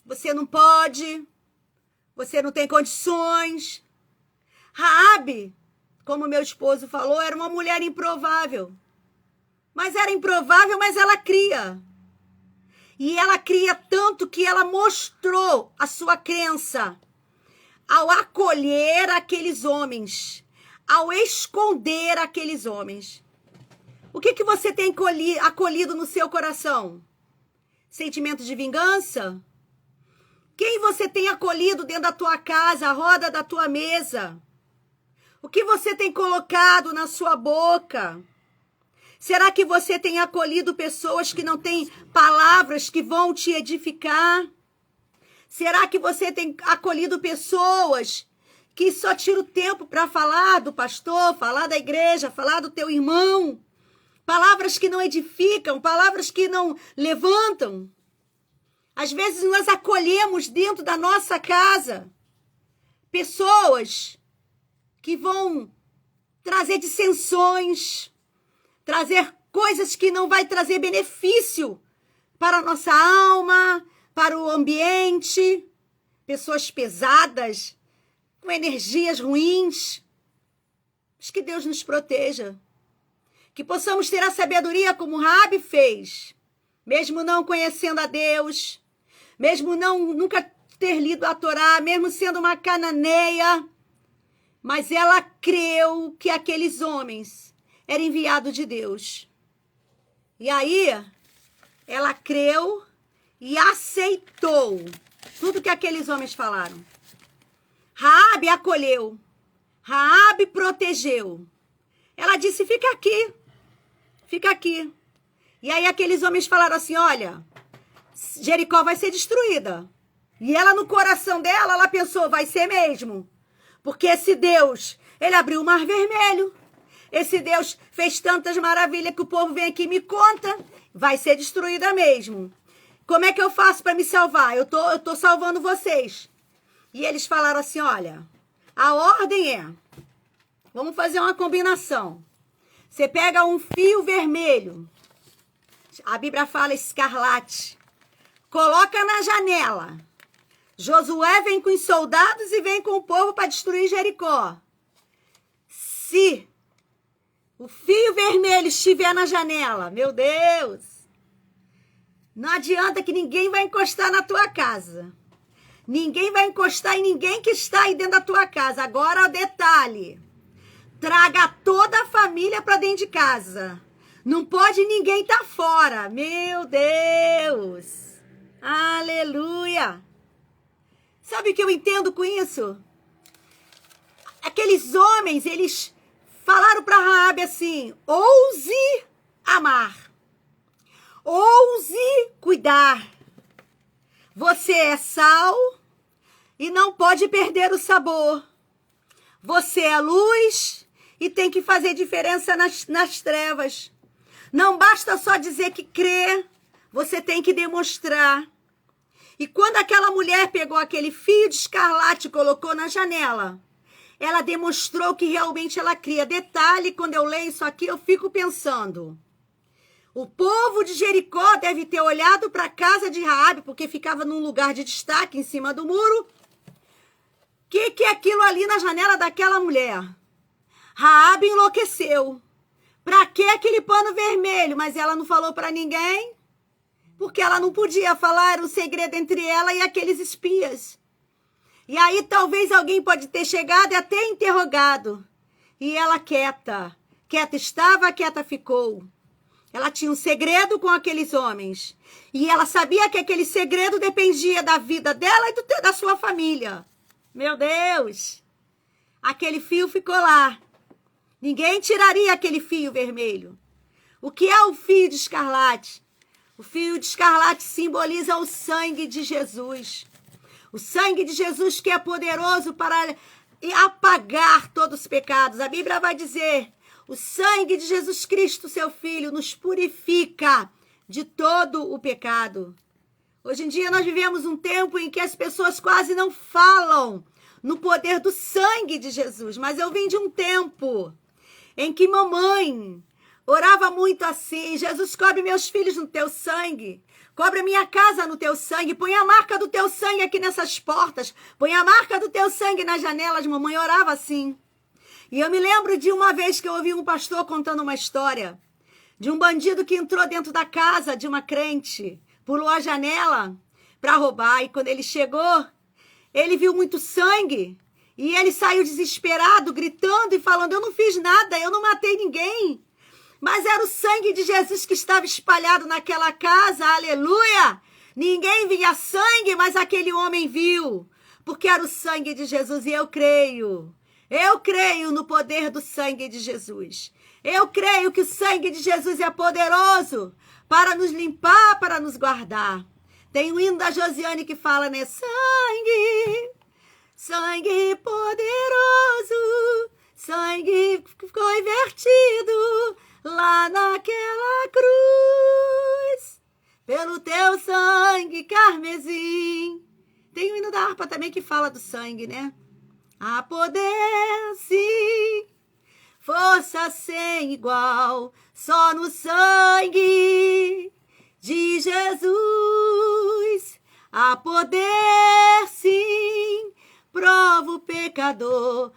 Você não pode, você não tem condições. Raabe, como meu esposo falou, era uma mulher improvável. Mas era improvável, mas ela cria. E ela cria tanto que ela mostrou a sua crença ao acolher aqueles homens, ao esconder aqueles homens. O que você tem acolhido no seu coração? Sentimento de vingança? Quem você tem acolhido dentro da tua casa, a roda da tua mesa? O que você tem colocado na sua boca? Será que você tem acolhido pessoas que não têm palavras que vão te edificar? Será que você tem acolhido pessoas que só tiram o tempo para falar do pastor, falar da igreja, falar do teu irmão? Palavras que não edificam, palavras que não levantam. Às vezes nós acolhemos dentro da nossa casa pessoas que vão trazer dissensões, trazer coisas que não vai trazer benefício para a nossa alma, para o ambiente, pessoas pesadas, com energias ruins. Mas que Deus nos proteja. Que possamos ter a sabedoria como Raabe fez, mesmo não conhecendo a Deus, mesmo nunca ter lido a Torá, mesmo sendo uma cananeia, mas ela creu que aqueles homens eram enviados de Deus. E aí, ela creu e aceitou tudo que aqueles homens falaram. Raabe acolheu. Raabe protegeu. Ela disse, fica aqui. Fica aqui. E aí aqueles homens falaram assim, olha, Jericó vai ser destruída. E ela no coração dela, ela pensou, vai ser mesmo. Porque esse Deus, ele abriu o Mar Vermelho. Esse Deus fez tantas maravilhas que o povo vem aqui e me conta. Vai ser destruída mesmo. Como é que eu faço para me salvar? Eu tô salvando vocês. E eles falaram assim, olha, a ordem é, vamos fazer uma combinação. Você pega um fio vermelho, a Bíblia fala escarlate, coloca na janela. Josué vem com os soldados e vem com o povo para destruir Jericó. Se o fio vermelho estiver na janela, meu Deus, não adianta que ninguém vai encostar na tua casa. Ninguém vai encostar em ninguém que está aí dentro da tua casa. Agora o detalhe, traga toda a família para dentro de casa. Não pode ninguém estar fora. Meu Deus, aleluia. Sabe o que eu entendo com isso? Aqueles homens, eles falaram para Raabe assim, ouse amar, ouse cuidar. Você é sal e não pode perder o sabor. Você é luz e tem que fazer diferença nas trevas. Não basta só dizer que crê, você tem que demonstrar. E quando aquela mulher pegou aquele fio de escarlate e colocou na janela, ela demonstrou que realmente ela cria. Detalhe, quando eu leio isso aqui, eu fico pensando, o povo de Jericó deve ter olhado para a casa de Raabe, porque ficava num lugar de destaque em cima do muro. Que é aquilo ali na janela daquela mulher? Raabe enlouqueceu. Para que aquele pano vermelho? Mas ela não falou para ninguém, porque ela não podia falar, era um segredo entre ela e aqueles espias. E aí talvez alguém pode ter chegado e até interrogado. E ela quieta. Quieta estava, quieta ficou. Ela tinha um segredo com aqueles homens. E ela sabia que aquele segredo dependia da vida dela e da sua família. Meu Deus! Aquele fio ficou lá. Ninguém tiraria aquele fio vermelho. O que é o fio de escarlate? O fio de escarlate simboliza o sangue de Jesus. O sangue de Jesus que é poderoso para apagar todos os pecados. A Bíblia vai dizer, o sangue de Jesus Cristo, seu Filho, nos purifica de todo o pecado. Hoje em dia nós vivemos um tempo em que as pessoas quase não falam no poder do sangue de Jesus. Mas eu vim de um tempo em que mamãe orava muito assim, Jesus, cobre meus filhos no teu sangue, cobre a minha casa no teu sangue, põe a marca do teu sangue aqui nessas portas, põe a marca do teu sangue nas janelas. Mamãe orava assim. E eu me lembro de uma vez que eu ouvi um pastor contando uma história de um bandido que entrou dentro da casa de uma crente, pulou a janela para roubar, e quando ele chegou, ele viu muito sangue, e ele saiu desesperado, gritando e falando, eu não fiz nada, eu não matei ninguém. Mas era o sangue de Jesus que estava espalhado naquela casa, aleluia! Ninguém via sangue, mas aquele homem viu, porque era o sangue de Jesus, e eu creio no poder do sangue de Jesus. Eu creio que o sangue de Jesus é poderoso para nos limpar, para nos guardar. Tem um hino da Josiane que fala, né? Sangue poderoso, sangue foi vertido lá naquela cruz, pelo teu sangue carmesim. Tem o hino da harpa também que fala do sangue, né? Há poder, sim, força sem igual, só no sangue de Jesus. Há poder, sim, prova o pecador,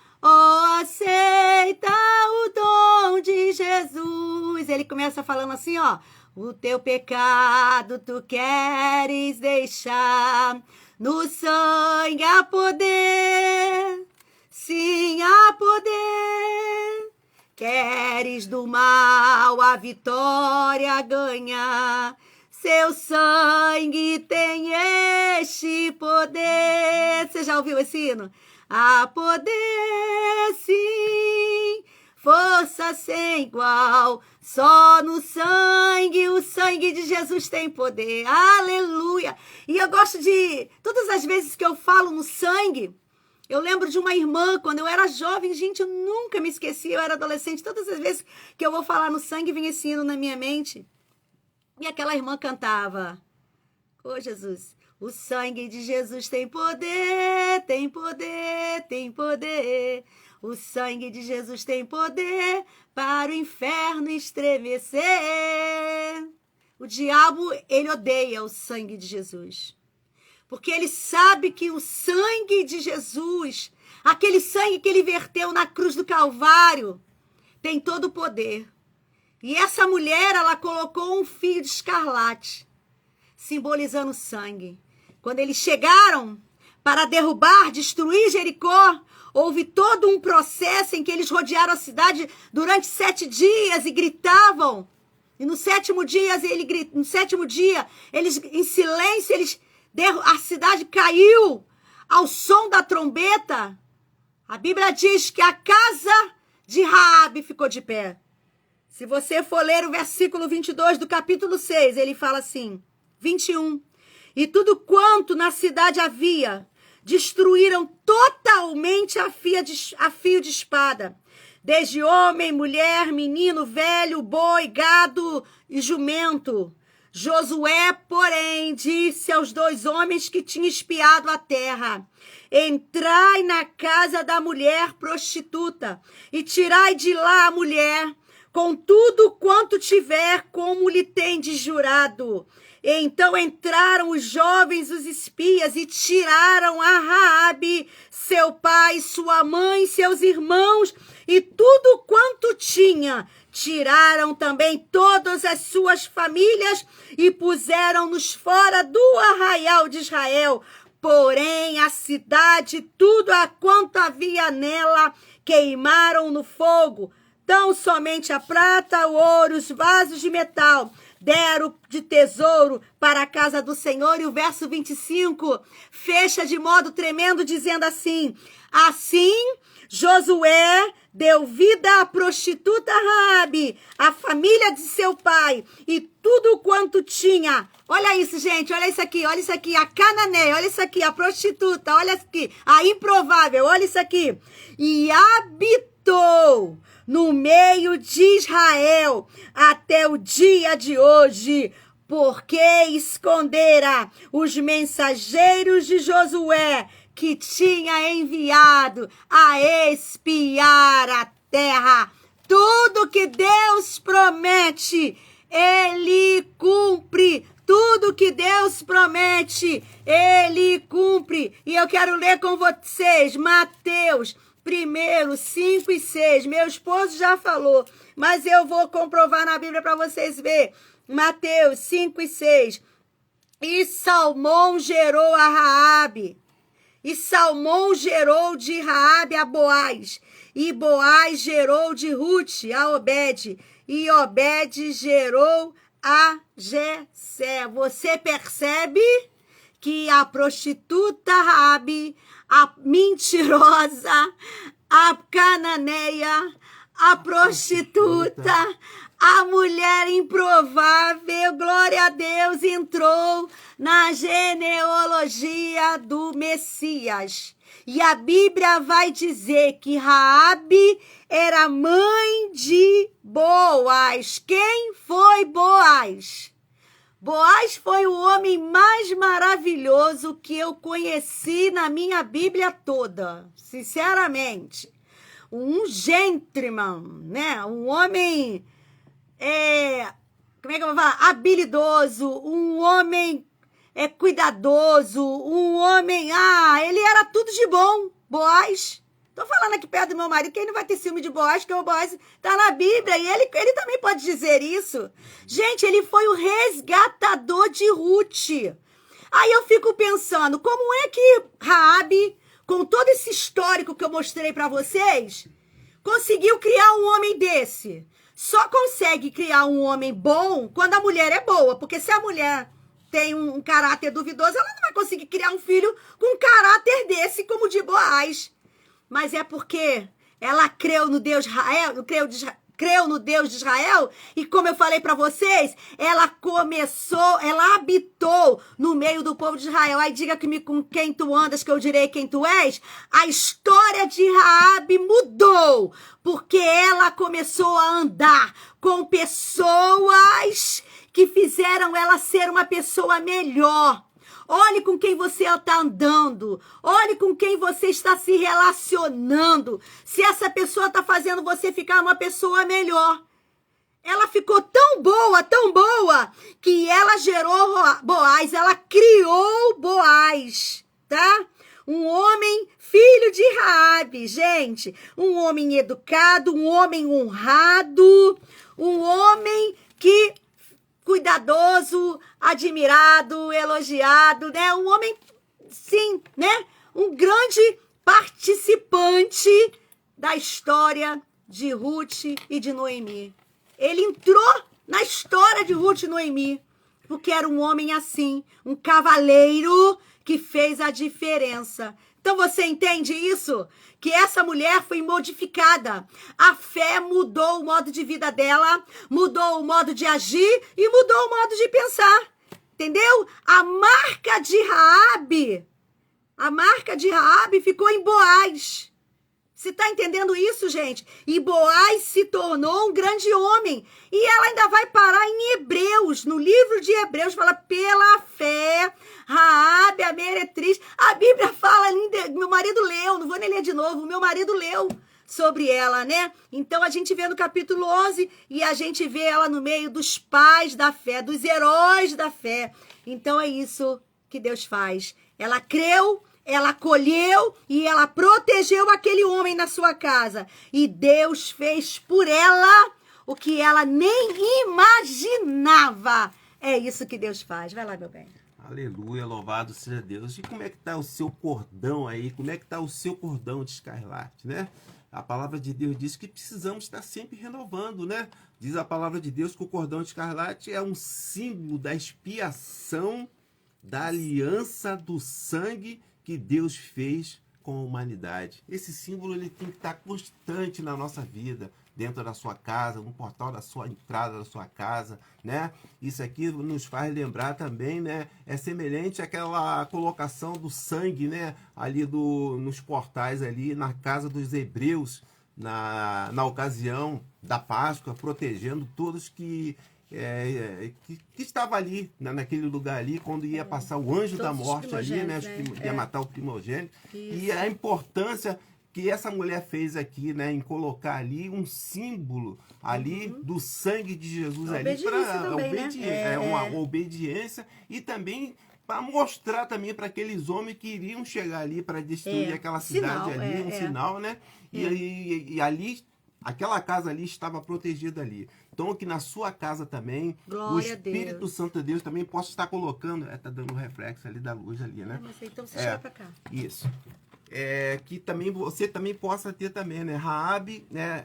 aceita o dom de Jesus. Ele começa falando assim, ó, o teu pecado tu queres deixar, no sangue há poder, sim, há poder. Queres do mal a vitória ganhar, seu sangue tem este poder. Você já ouviu esse hino? Há poder, sim, força sem igual, só no sangue, o sangue de Jesus tem poder. Aleluia! E eu gosto de, todas as vezes que eu falo no sangue, eu lembro de uma irmã, quando eu era jovem, gente, eu nunca me esqueci, eu era adolescente, todas as vezes que eu vou falar no sangue, vem esse hino na minha mente. E aquela irmã cantava, ô Jesus, o sangue de Jesus tem poder, tem poder, tem poder. O sangue de Jesus tem poder para o inferno estremecer. O diabo, ele odeia o sangue de Jesus. Porque ele sabe que o sangue de Jesus, aquele sangue que ele verteu na cruz do Calvário, tem todo o poder. E essa mulher, ela colocou um fio de escarlate, simbolizando sangue. Quando eles chegaram para derrubar, destruir Jericó, houve todo um processo em que eles rodearam a cidade durante 7 dias e gritavam. E no sétimo dia, eles em silêncio, a cidade caiu ao som da trombeta. A Bíblia diz que a casa de Raabe ficou de pé. Se você for ler o versículo 22 do capítulo 6, ele fala assim, 21. E tudo quanto na cidade havia, destruíram totalmente a fio de espada. Desde homem, mulher, menino, velho, boi, gado e jumento. Josué, porém, disse aos 2 homens que tinham espiado a terra: entrai na casa da mulher prostituta e tirai de lá a mulher, com tudo quanto tiver, como lhe tendes jurado. E então entraram os jovens, os espias, e tiraram a Raabe, seu pai, sua mãe, seus irmãos, e tudo quanto tinha. Tiraram também todas as suas famílias e puseram-nos fora do arraial de Israel. Porém, a cidade, tudo quanto havia nela, queimaram no fogo. Tão somente a prata, o ouro, os vasos de metal deram de tesouro para a casa do Senhor. E o verso 25 fecha de modo tremendo, dizendo assim: assim Josué deu vida à prostituta Raabe, à família de seu pai, e tudo quanto tinha. Olha isso, gente, olha isso aqui, a cananeia, olha isso aqui, a prostituta, olha isso aqui, a improvável, olha isso aqui. E habitou no meio de Israel até o dia de hoje, porque escondera os mensageiros de Josué, que tinha enviado a espiar a terra. Tudo que Deus promete, Ele cumpre. Tudo que Deus promete, Ele cumpre. E eu quero ler com vocês Mateus 1:5 e 6. Meu esposo já falou, mas eu vou comprovar na Bíblia para vocês verem. Mateus 5 e 6. E Salmão gerou a Raabe. E Salmão gerou de Raabe a Boaz. E Boaz gerou de Rute a Obed. E Obed gerou a Jessé. Você percebe que a prostituta Raabe, a mentirosa, a cananeia, a prostituta, a mulher improvável, glória a Deus, entrou na genealogia do Messias. E a Bíblia vai dizer que Raabe era mãe de Boaz. Quem foi Boaz? Boaz foi o homem mais maravilhoso que eu conheci na minha Bíblia toda, sinceramente. Um gentleman, né? Um homem, como é que eu vou falar? Habilidoso, um homem cuidadoso, um homem, ele era tudo de bom, Boaz. Tô falando aqui perto do meu marido, que ele não vai ter ciúme de Boaz, porque o Boaz tá na Bíblia, e ele também pode dizer isso. Gente, ele foi o resgatador de Ruth. Aí eu fico pensando, como é que Raabe, com todo esse histórico que eu mostrei para vocês, conseguiu criar um homem desse? só consegue criar um homem bom quando a mulher é boa. Porque se a mulher tem um caráter duvidoso, ela não vai conseguir criar um filho com um caráter desse como o de Boaz. Mas é porque ela creu no Deus de Israel, creu no Deus de Israel, e como eu falei para vocês, ela habitou no meio do povo de Israel. Aí diga-me com quem tu andas, que eu direi quem tu és. A história de Raabe mudou, porque ela começou a andar com pessoas que fizeram ela ser uma pessoa melhor. Olhe com quem você está andando. Olhe com quem você está se relacionando. Se essa pessoa está fazendo você ficar uma pessoa melhor. Ela ficou tão boa, que ela gerou Boaz. Ela criou Boaz, tá? Um homem filho de Raabe, gente. Um homem educado, um homem honrado, um homem que... cuidadoso, admirado, elogiado, né? Um homem, sim, né? Um grande participante da história de Ruth e de Noemi. Ele entrou na história de Ruth e Noemi, porque era um homem assim, um cavaleiro que fez a diferença. Então você entende isso? Que essa mulher foi modificada. A fé mudou o modo de vida dela, mudou o modo de agir e mudou o modo de pensar. Entendeu? A marca de Raabe ficou em Boaz. Você está entendendo isso, gente? E Boaz se tornou um grande homem. E ela ainda vai parar em Hebreus. No livro de Hebreus fala, pela fé, Raabe, a meretriz. A Bíblia fala, meu marido leu, não vou nem ler de novo, meu marido leu sobre ela, né? Então a gente vê no capítulo 11 e a gente vê ela no meio dos pais da fé, dos heróis da fé. Então é isso que Deus faz. Ela creu, ela acolheu e ela protegeu aquele homem na sua casa. E Deus fez por ela o que ela nem imaginava. É isso que Deus faz. Vai lá, meu bem. Aleluia, louvado seja Deus. E como é que tá o seu cordão aí? Como é que tá o seu cordão de escarlate, né? A palavra de Deus diz que precisamos estar sempre renovando, né? Diz a palavra de Deus que o cordão de escarlate é um símbolo da expiação, da aliança do sangue que Deus fez com a humanidade. Esse símbolo ele tem que estar constante na nossa vida, dentro da sua casa, no portal da sua entrada da sua casa, né? Isso aqui nos faz lembrar também, né? É semelhante àquela colocação do sangue, né? Ali nos portais ali na casa dos hebreus, na ocasião da Páscoa, protegendo todos que estava ali, naquele lugar ali, quando ia passar o anjo da morte ali, né? Ia matar o primogênito. Isso. E a importância que essa mulher fez aqui, né, em colocar ali um símbolo ali do sangue de Jesus ali para uma obediência e também para mostrar também para aqueles homens que iriam chegar ali para destruir aquela cidade ali, sinal, né? E ali aquela casa ali estava protegida ali. Então que na sua casa também o Espírito Santo de Deus também possa estar colocando, tá dando um reflexo ali da luz ali, né? Mas então você chega para cá. Isso. Que também você também possa ter também, né? Raabe, né?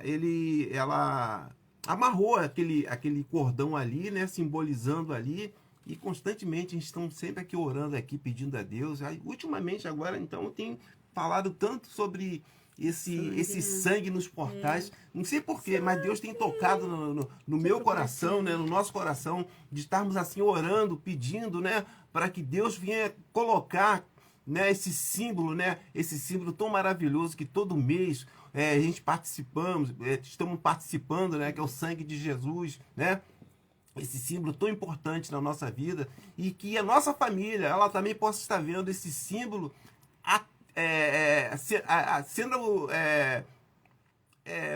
Ela amarrou aquele cordão ali, né? Simbolizando ali, e constantemente a gente está sempre aqui orando aqui, pedindo a Deus. Aí, ultimamente agora, então, eu tenho falado tanto sobre esse sangue nos portais. Não sei porquê, mas Deus tem tocado no meu coração, né? No nosso coração, de estarmos assim orando, pedindo, né? Para que Deus venha colocar, né, esse símbolo tão maravilhoso que todo mês a gente estamos participando, né, que é o sangue de Jesus, né? Esse símbolo tão importante na nossa vida, e que a nossa família ela também possa estar vendo esse símbolo sendo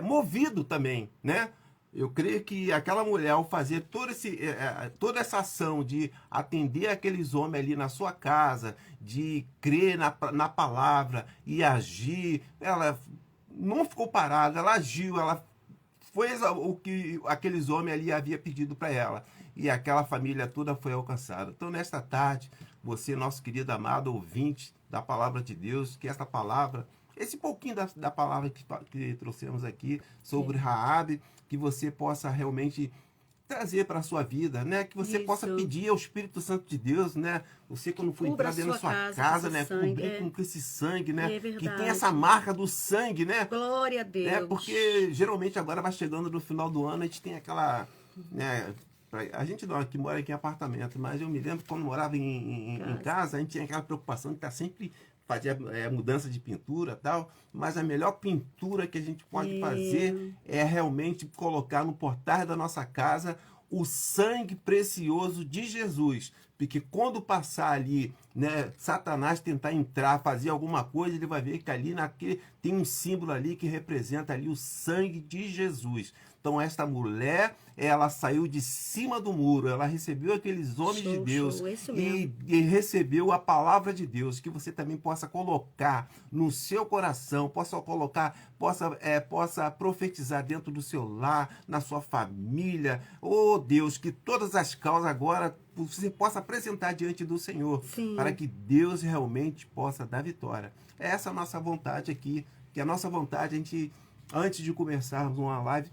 movido também, né? Eu creio que aquela mulher, ao fazer toda essa ação de atender aqueles homens ali na sua casa, de crer na palavra e agir, ela não ficou parada, ela agiu, ela fez o que aqueles homens ali haviam pedido para ela. E aquela família toda foi alcançada. Então, nesta tarde, você, nosso querido amado ouvinte da palavra de Deus, que essa palavra esse pouquinho da palavra que trouxemos aqui sobre Raabe, que você possa realmente trazer para a sua vida, né? Que você possa pedir ao Espírito Santo de Deus, né? Você, quando for entrar dentro da sua casa, né? Cobrir com esse sangue, né? Que tem essa marca do sangue, né? Glória a Deus. Porque geralmente agora vai chegando no final do ano, a gente tem aquela, né? A gente não, que mora aqui em apartamento, mas eu me lembro que quando morava em casa, a gente tinha aquela preocupação de estar sempre fazia mudança de pintura e tal, mas a melhor pintura que a gente pode fazer é realmente colocar no portal da nossa casa o sangue precioso de Jesus. Porque quando passar ali, né, Satanás tentar entrar, fazer alguma coisa, ele vai ver que ali tem um símbolo ali que representa ali o sangue de Jesus. Então esta mulher, ela saiu de cima do muro, ela recebeu aqueles homens de Deus e recebeu a palavra de Deus, que você também possa colocar no seu coração, possa profetizar dentro do seu lar, na sua família. Oh Deus, que todas as causas agora você possa apresentar diante do Senhor, para que Deus realmente possa dar vitória. Essa é a nossa vontade aqui, que a nossa vontade, a gente, antes de começarmos uma live,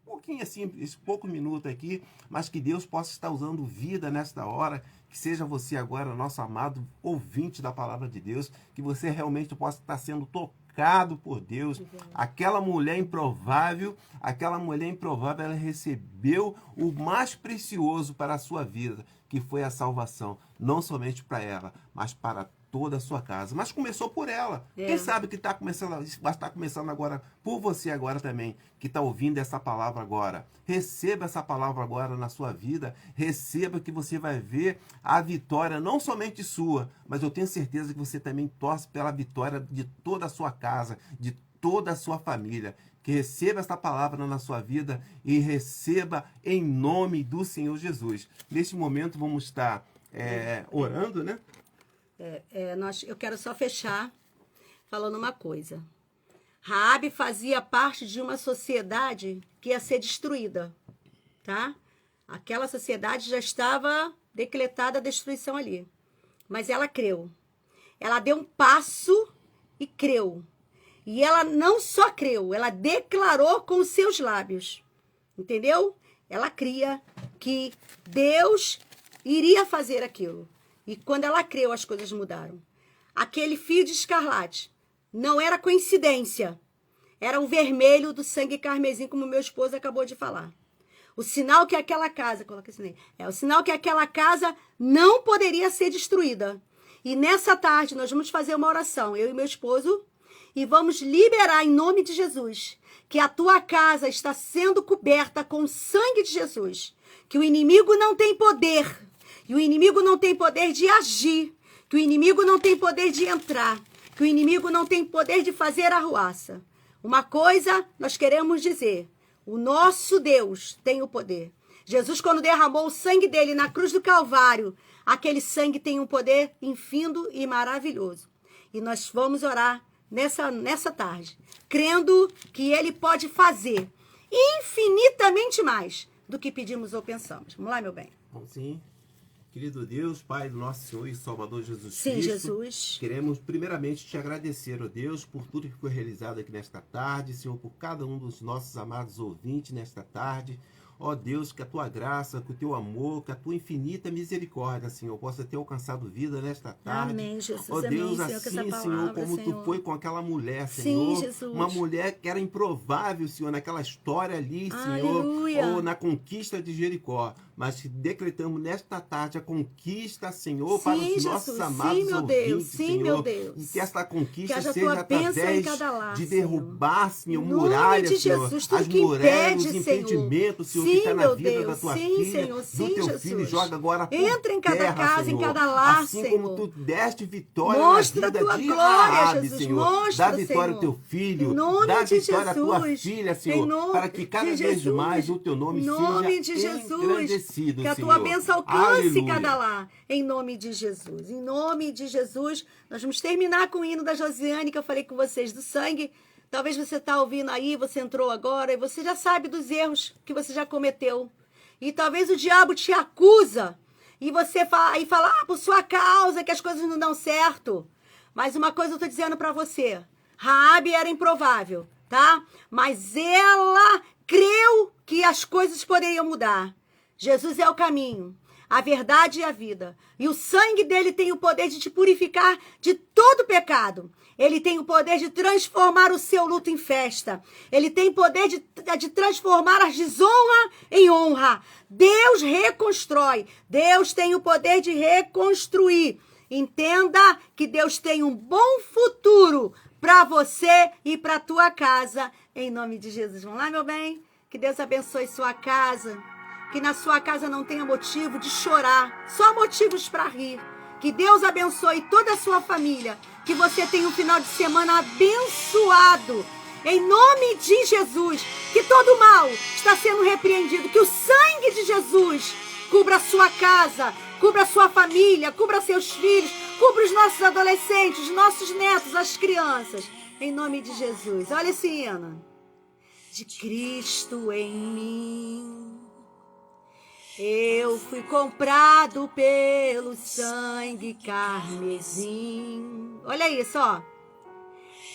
pouquinho assim, esse pouco minuto aqui, mas que Deus possa estar usando vida nesta hora, que seja você agora, nosso amado ouvinte da palavra de Deus, que você realmente possa estar sendo tocado por Deus. Aquela mulher improvável, ela recebeu o mais precioso para a sua vida, que foi a salvação, não somente para ela, mas para toda a sua casa. Mas começou por ela. Quem sabe que vai estar começando agora por você agora também, que está ouvindo essa palavra agora. Receba essa palavra agora na sua vida. Receba, que você vai ver a vitória, não somente sua, mas eu tenho certeza que você também torce pela vitória de toda a sua casa, de toda a sua família. Que receba essa palavra na sua vida e receba em nome do Senhor Jesus. Neste momento vamos estar orando, né? Eu quero só fechar falando uma coisa. Raabe fazia parte de uma sociedade que ia ser destruída, tá? Aquela sociedade já estava decretada a destruição ali. Mas ela creu. Ela deu um passo e creu. E ela não só creu, ela declarou com os seus lábios. Entendeu? Ela cria que Deus iria fazer aquilo. E quando ela creu, as coisas mudaram. Aquele fio de escarlate não era coincidência. Era o vermelho do sangue carmesim, como meu esposo acabou de falar. O sinal que aquela casa, coloca esse nome, o sinal que aquela casa não poderia ser destruída. E nessa tarde nós vamos fazer uma oração, eu e meu esposo, e vamos liberar em nome de Jesus que a tua casa está sendo coberta com o sangue de Jesus. Que o inimigo não tem poder. Que o inimigo não tem poder de agir, que o inimigo não tem poder de entrar, que o inimigo não tem poder de fazer arruaça. Uma coisa nós queremos dizer, o nosso Deus tem o poder. Jesus, quando derramou o sangue dele na cruz do Calvário, aquele sangue tem um poder infindo e maravilhoso. E nós vamos orar nessa tarde, crendo que ele pode fazer infinitamente mais do que pedimos ou pensamos. Vamos lá, meu bem? Vamos sim. Querido Deus, Pai do nosso Senhor e Salvador Jesus Sim, Cristo, Jesus. Queremos primeiramente te agradecer, ó Deus, por tudo que foi realizado aqui nesta tarde, Senhor, por cada um dos nossos amados ouvintes nesta tarde. Ó Deus, que a tua graça, que o teu amor, que a tua infinita misericórdia, Senhor, possa ter alcançado vida nesta tarde. Amém, Jesus. Ó Deus, amém, assim, Senhor, Senhor, como Senhor. tu foi com aquela mulher, Senhor. Sim, Jesus. Uma mulher que era improvável, Senhor, naquela história ali, Senhor, Aleluia. ou na conquista de Jericó. Mas decretamos nesta tarde a conquista, Senhor, Sim, para os Jesus. nossos amados Sim, meu ouvintes, Deus. Sim, Senhor. meu Deus. E que esta conquista Que haja seja tua bênção em através cada lar, de Senhor. derrubar, Senhor, Em nome muralhas, de Senhor. Jesus, tudo As que muralhas, impede, os impedimentos, Senhor, Senhor. que está Sim, na meu vida Deus. da tua Sim, filha, Senhor. Sim, do teu Jesus. filho, joga agora por Entra em cada terra, casa, Senhor. em cada lar, assim Senhor. como tu deste vitória Mostra na a vida tua de glória, Raabe, Jesus. Senhor. Mostra, Dá vitória ao Senhor. teu filho, Em nome dá de vitória à tua Jesus. filha, Em Senhor, nome para que cada de vez Jesus. mais o teu nome Em nome seja de Jesus. engrandecido, Que a Senhor. tua bênção alcance Aleluia. cada lar. Em nome de Jesus. Em nome de Jesus. Nós vamos terminar com o hino da Josiane, que eu falei com vocês, do sangue. Talvez você está ouvindo aí, você entrou agora, e você já sabe dos erros que você já cometeu. E talvez o diabo te acusa. E você fala, por sua causa, que as coisas não dão certo. Mas uma coisa eu tô dizendo para você. Raabe era improvável, tá? Mas ela creu que as coisas poderiam mudar. Jesus é o caminho, a verdade e a vida. E o sangue dele tem o poder de te purificar de todo pecado. Ele tem o poder de transformar o seu luto em festa. Ele tem o poder de transformar a desonra em honra. Deus reconstrói. Deus tem o poder de reconstruir. Entenda que Deus tem um bom futuro para você e para a tua casa. Em nome de Jesus. Vamos lá, meu bem? Que Deus abençoe sua casa. Que na sua casa não tenha motivo de chorar. Só motivos para rir. Que Deus abençoe toda a sua família. Que você tenha um final de semana abençoado. Em nome de Jesus. Que todo mal está sendo repreendido. Que o sangue de Jesus cubra a sua casa, cubra a sua família, cubra seus filhos, cubra os nossos adolescentes, os nossos netos, as crianças. Em nome de Jesus. Olha esse hino. De Cristo em mim. Eu fui comprado pelo sangue carmesim. Olha isso, ó.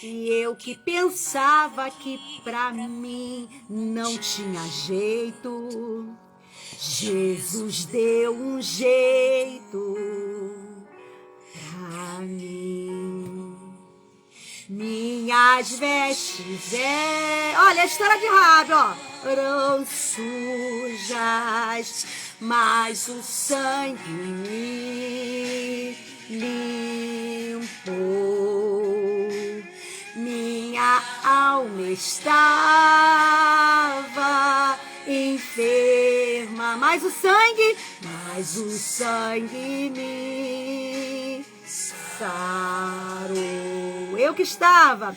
E eu que pensava que pra mim não tinha jeito, Jesus deu um jeito pra mim. Minhas vestes olha a história de Raabe, ó. Eram sujas, mas o sangue me limpou. Minha alma estava enferma, mas o sangue me sarou. Eu que estava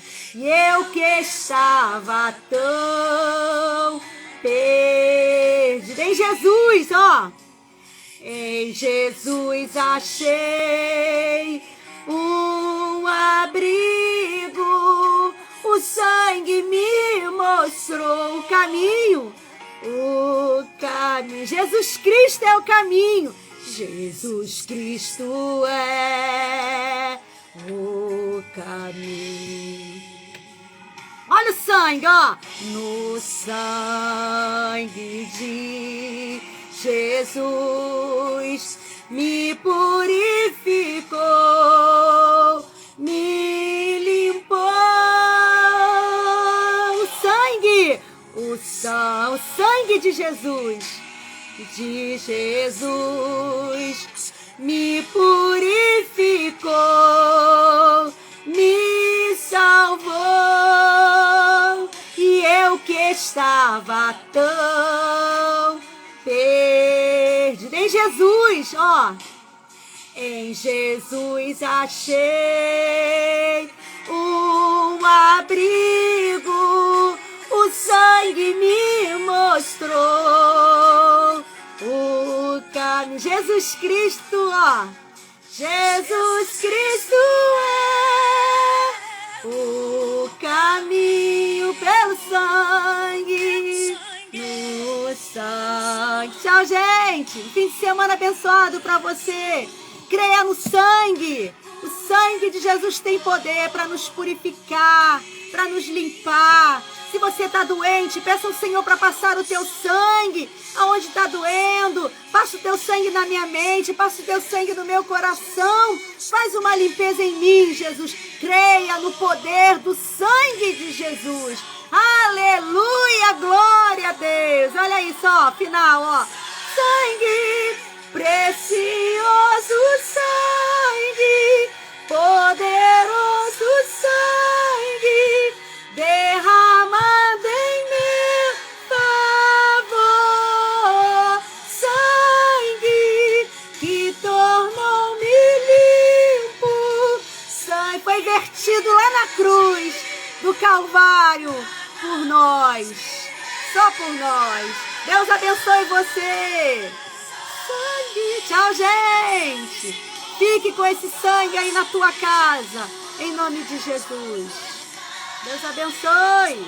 tão perdida. Em Jesus, ó. Em Jesus achei um abrigo. O sangue me mostrou o caminho. O caminho. Jesus Cristo é o caminho. Jesus Cristo é o caminho. Olha o sangue, ó. No sangue de Jesus me purificou, me limpou. O sangue de Jesus me purificou, me salvou. E eu que estava tão perdida. Em Jesus, ó. Em Jesus achei um abrigo. O sangue me mostrou o caminho. Jesus Cristo, ó. Jesus Cristo é o caminho pelo sangue. No sangue. Tchau, gente. Fim de semana abençoado pra você. Creia no sangue. O sangue de Jesus tem poder para nos purificar, para nos limpar. Se você está doente, peça ao Senhor para passar o teu sangue aonde está doendo. Passa o teu sangue na minha mente, passa o teu sangue no meu coração. Faz uma limpeza em mim, Jesus. Creia no poder do sangue de Jesus. Aleluia, glória a Deus. Olha isso, ó, final, ó. Sangue, precioso sangue, poderoso sangue, derramado em meu favor. Sangue que tornou-me limpo. Sangue foi vertido lá na cruz do Calvário por nós, só por nós. Deus abençoe você. Sangue. Tchau, gente. Fique com esse sangue aí na tua casa, em nome de Jesus. Deus abençoe.